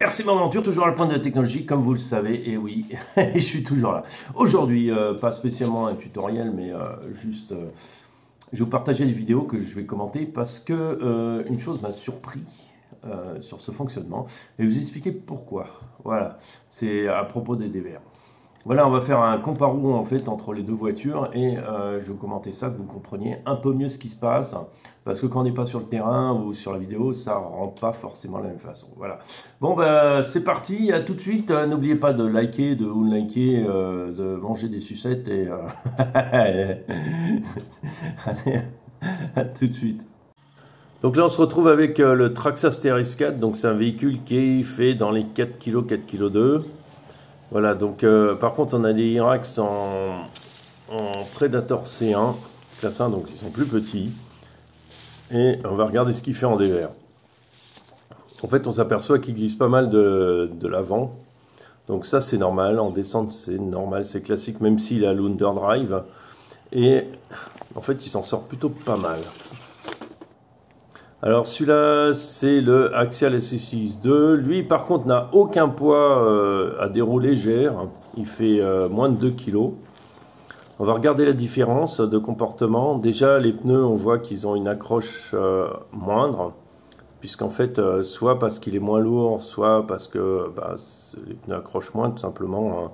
Merci mon aventure, toujours à la pointe de la technologie, comme vous le savez, et oui, je suis toujours là. Aujourd'hui, pas spécialement un tutoriel, mais juste, je vais vous partager des vidéos que je vais commenter parce que une chose m'a surpris sur ce fonctionnement, et vous expliquer pourquoi. Voilà, c'est à propos des dévers. Voilà, on va faire un comparo en fait entre les deux voitures et je vais vous commenter ça, que vous compreniez un peu mieux ce qui se passe, parce que quand on n'est pas sur le terrain ou sur la vidéo, ça ne rend pas forcément de la même façon. Voilà. Bon, ben c'est parti, à tout de suite. N'oubliez pas de liker, de unliker, de manger des sucettes et allez, à tout de suite. Donc là, on se retrouve avec le Traxxas TRS4, donc c'est un véhicule qui fait dans les 4 kg, 4 kg 2. Voilà, donc par contre on a des Irax en Predator C1, classe 1, donc ils sont plus petits. Et on va regarder ce qu'il fait en dévers. En fait on s'aperçoit qu'il glisse pas mal de l'avant. Donc ça c'est normal, en descente c'est normal, c'est classique, même s'il a l'underdrive. Et en fait il s'en sort plutôt pas mal. Alors celui-là c'est le Axial SX2, lui par contre n'a aucun poids à dérouler légère, il fait moins de 2 kg. On va regarder la différence de comportement. Déjà les pneus on voit qu'ils ont une accroche moindre, puisqu'en fait soit parce qu'il est moins lourd, soit parce que les pneus accrochent moins tout simplement, hein.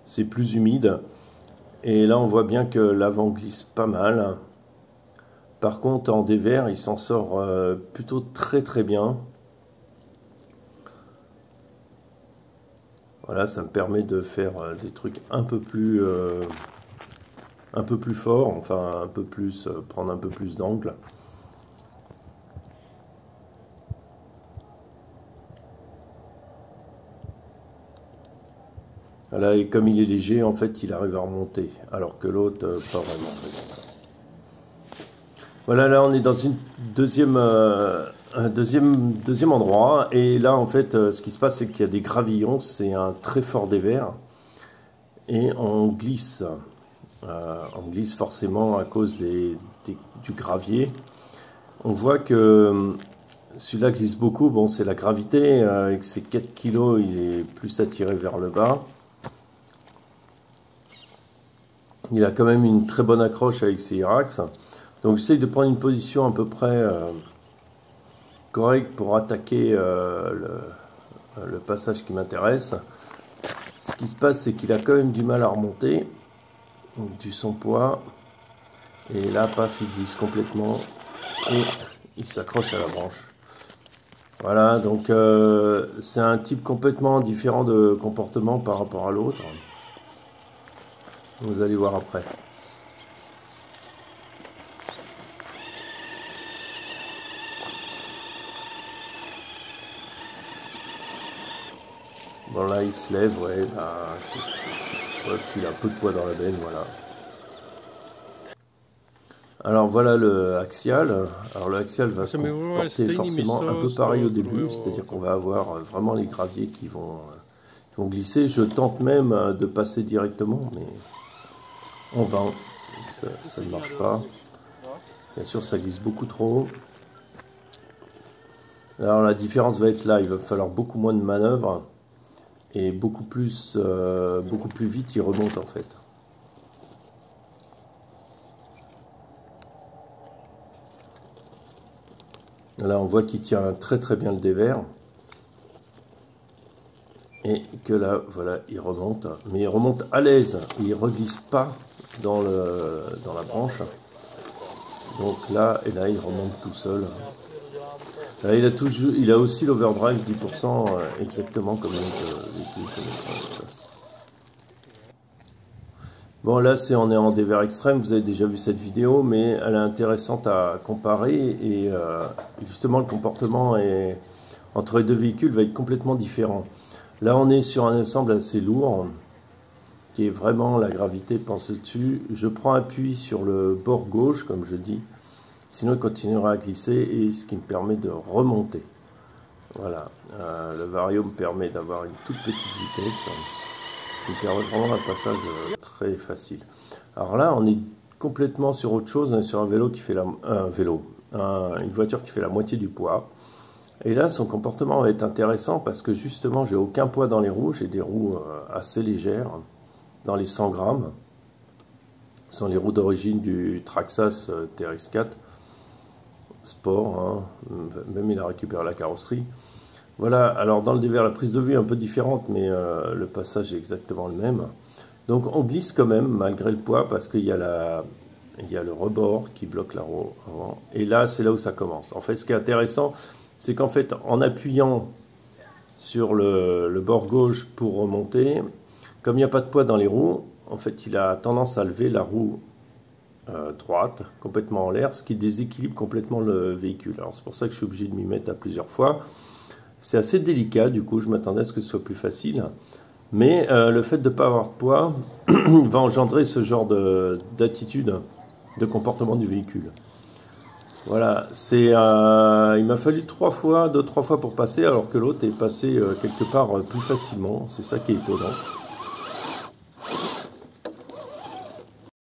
C'est plus humide. Et là on voit bien que l'avant glisse pas mal. Par contre, en dévers, il s'en sort plutôt très bien. Voilà, ça me permet de faire des trucs un peu plus forts, enfin un peu plus, prendre un peu plus d'angle. Voilà, et comme il est léger, en fait, il arrive à remonter, alors que l'autre, pas vraiment. Voilà, là on est dans une un deuxième endroit, et là en fait ce qui se passe c'est qu'il y a des gravillons, c'est un très fort dévers, et on glisse forcément à cause du gravier. On voit que celui-là glisse beaucoup, bon c'est la gravité, avec ses 4 kg il est plus attiré vers le bas. Il a quand même une très bonne accroche avec ses Irax. Donc j'essaye de prendre une position à peu près correcte pour attaquer le passage qui m'intéresse. Ce qui se passe, c'est qu'il a quand même du mal à remonter, donc du son poids. Et là, paf, il glisse complètement et il s'accroche à la branche. Voilà, donc c'est un type complètement différent de comportement par rapport à l'autre. Vous allez voir après. Bon là il se lève, ouais, il a un peu de poids dans la benne, voilà. Alors voilà le axial. Alors le axial va se comporter forcément un peu pareil au début, c'est-à-dire qu'on va avoir vraiment les graviers qui vont glisser. Je tente même de passer directement, mais en vain, ça ne marche pas. Bien sûr ça glisse beaucoup trop. Alors la différence va être là, il va falloir beaucoup moins de manœuvres. Et beaucoup plus vite il remonte en fait. Là on voit qu'il tient très bien le dévers. Et que là voilà il remonte. Mais il remonte à l'aise. Il ne reglisse pas dans la branche. Donc là et là il remonte tout seul. Là, il a aussi l'overdrive 10% exactement comme l'autre. Bon là on est en dévers extrême, vous avez déjà vu cette vidéo, mais elle est intéressante à comparer et justement le comportement entre les deux véhicules va être complètement différent. Là on est sur un ensemble assez lourd, qui est vraiment la gravité pense dessus. Je prends appui sur le bord gauche comme je dis. Sinon, il continuera à glisser et ce qui me permet de remonter. Voilà, le vario me permet d'avoir une toute petite vitesse, ce qui me permet vraiment un passage très facile. Alors là, on est complètement sur autre chose, on est sur un vélo qui fait une voiture qui fait la moitié du poids. Et là, son comportement va être intéressant parce que justement, j'ai aucun poids dans les roues. J'ai des roues assez légères, dans les 100 grammes. Ce sont les roues d'origine du Traxxas TRX4 Sport. Hein. Même il a récupéré la carrosserie. Voilà, alors dans le dévers, la prise de vue est un peu différente, mais le passage est exactement le même. Donc on glisse quand même, malgré le poids, parce qu'il y a le rebord qui bloque la roue avant. Et là, c'est là où ça commence. En fait, ce qui est intéressant, c'est qu'en fait, en appuyant sur le bord gauche pour remonter, comme il n'y a pas de poids dans les roues, en fait, il a tendance à lever la roue droite, complètement en l'air, ce qui déséquilibre complètement le véhicule. Alors c'est pour ça que je suis obligé de m'y mettre à plusieurs fois. C'est assez délicat, du coup, je m'attendais à ce que ce soit plus facile. Mais le fait de ne pas avoir de poids va engendrer ce genre d'attitude, de comportement du véhicule. Voilà, il m'a fallu 2-3 fois pour passer, alors que l'autre est passé quelque part plus facilement. C'est ça qui est étonnant.